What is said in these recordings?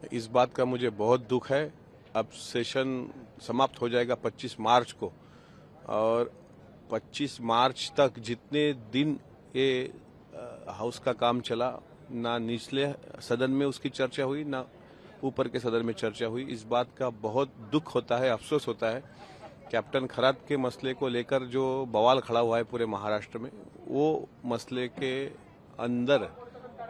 इस बात का मुझे बहुत दुख है। अब सेशन समाप्त हो जाएगा 25 मार्च को, और 25 मार्च तक जितने दिन ये हाउस का काम चला, ना निचले सदन में उसकी चर्चा हुई, ना ऊपर के सदन में चर्चा हुई। इस बात का बहुत दुख होता है, अफसोस होता है। कैप्टन खरात के मसले को लेकर जो बवाल खड़ा हुआ है पूरे महाराष्ट्र में, वो मसले के अंदर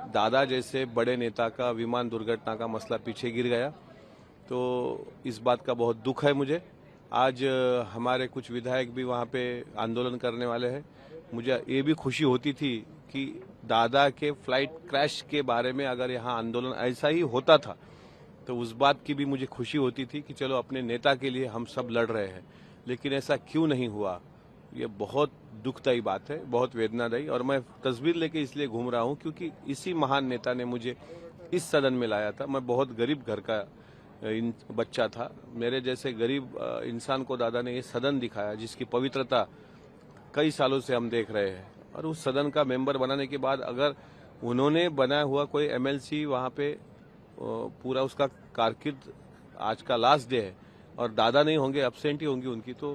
दादा जैसे बड़े नेता का विमान दुर्घटना का मसला पीछे गिर गया। तो इस बात का बहुत दुख है मुझे। आज हमारे कुछ विधायक भी वहाँ पे आंदोलन करने वाले हैं। मुझे ये भी खुशी होती थी कि दादा के फ्लाइट क्रैश के बारे में अगर यहाँ आंदोलन ऐसा ही होता था तो उस बात की भी मुझे खुशी होती थी कि चलो अपने नेता के लिए हम सब लड़ रहे हैं। लेकिन ऐसा क्यों नहीं हुआ, ये बहुत दुखदायी बात है, बहुत वेदनादायी। और मैं तस्वीर लेके इसलिए घूम रहा हूँ क्योंकि इसी महान नेता ने मुझे इस सदन में लाया था। मैं बहुत गरीब घर का बच्चा था। मेरे जैसे गरीब इंसान को दादा ने ये सदन दिखाया जिसकी पवित्रता कई सालों से हम देख रहे हैं। और उस सदन का मेंबर बनाने के बाद अगर उन्होंने बनाया हुआ कोई एमएलसी वहाँ पे पूरा उसका कारकिर्द आज का लास्ट डे है और दादा नहीं होंगे, एब्सेंट ही होंगी उनकी, तो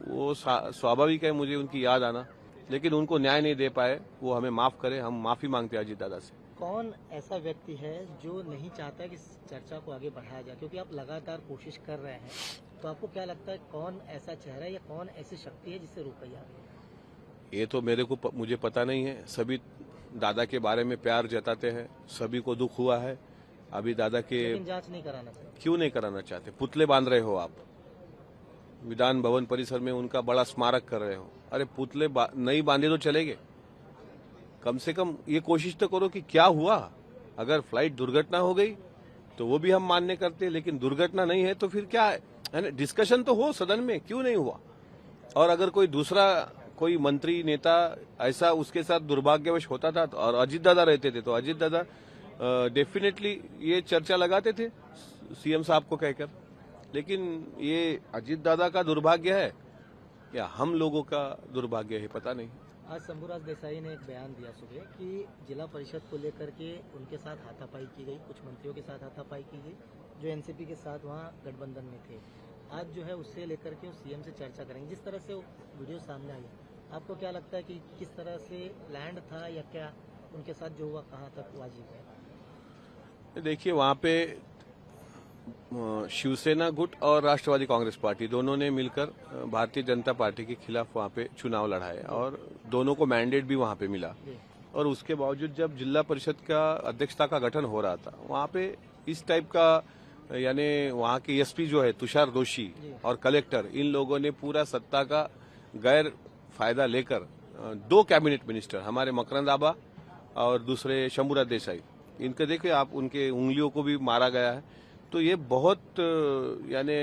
वो स्वाभाविक है मुझे उनकी याद आना। लेकिन उनको न्याय नहीं दे पाए, वो हमें माफ करें, हम माफी मांगते हैं अजीत दादा से। कौन ऐसा व्यक्ति है जो नहीं चाहता कि इस चर्चा को आगे बढ़ाया जाए, क्योंकि आप लगातार कोशिश कर रहे हैं, तो आपको क्या लगता है कौन ऐसा चेहरा है या कौन ऐसी शक्ति है जिससे रुपया? ये तो मुझे पता नहीं है। सभी दादा के बारे में प्यार जताते हैं, सभी को दुख हुआ है। अभी दादा के जांच नहीं कराना चाहते? क्यों नहीं कराना चाहते? पुतले बांध रहे हो आप, विधान भवन परिसर में उनका बड़ा स्मारक कर रहे हो। अरे पुतले नहीं बांधे तो चलेंगे, कम से कम ये कोशिश तो करो कि क्या हुआ। अगर फ्लाइट दुर्घटना हो गई तो वो भी हम मान्य करते, लेकिन दुर्घटना नहीं है तो फिर क्या है ना, डिस्कशन तो हो सदन में, क्यों नहीं हुआ। और अगर कोई दूसरा कोई मंत्री नेता ऐसा उसके साथ दुर्भाग्यवश होता था और अजीत दादा रहते थे तो अजीत दादा डेफिनेटली ये चर्चा लगाते थे सीएम साहब को कहकर। लेकिन ये अजीत दादा का दुर्भाग्य है या हम लोगों का दुर्भाग्य है, पता नहीं। आज शंभूराज देसाई ने एक बयान दिया सुबह कि जिला परिषद को लेकर के उनके साथ हाथापाई की गई, कुछ मंत्रियों के साथ हाथापाई की गई जो एनसीपी के साथ वहाँ गठबंधन में थे। आज जो है उससे लेकर के सीएम से चर्चा करेंगे। जिस तरह से वो वीडियो सामने आई, आपको क्या लगता है कि किस तरह से प्लान्ड था या क्या उनके साथ जो हुआ कहाँ तक वाजिब है? देखिए, वहाँ पे शिवसेना गुट और राष्ट्रवादी कांग्रेस पार्टी दोनों ने मिलकर भारतीय जनता पार्टी के खिलाफ वहाँ पे चुनाव लड़ाए और दोनों को मैंडेट भी वहाँ पे मिला। और उसके बावजूद जब जिला परिषद का अध्यक्षता का गठन हो रहा था, वहाँ पे इस टाइप का, यानी वहाँ के एसपी जो है तुषार दोषी और कलेक्टर, इन लोगों ने पूरा सत्ता का गैर फायदा लेकर दो कैबिनेट मिनिस्टर, हमारे मकरंद आबा और दूसरे शंभूराज देसाई, इनके देखिए आप, उनके उंगलियों को भी मारा गया है। तो ये बहुत यानी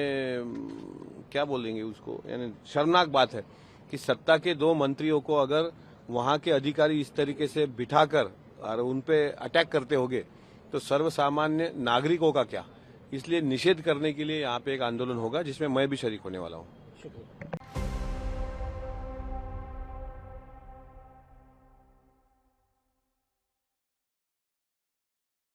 क्या बोलेंगे उसको, यानी शर्मनाक बात है कि सत्ता के दो मंत्रियों को अगर वहां के अधिकारी इस तरीके से बिठाकर और उन पे अटैक करते होंगे तो सर्वसामान्य नागरिकों का क्या। इसलिए निषेध करने के लिए यहाँ पे एक आंदोलन होगा जिसमें मैं भी शरीक होने वाला हूँ। शुक्रिया।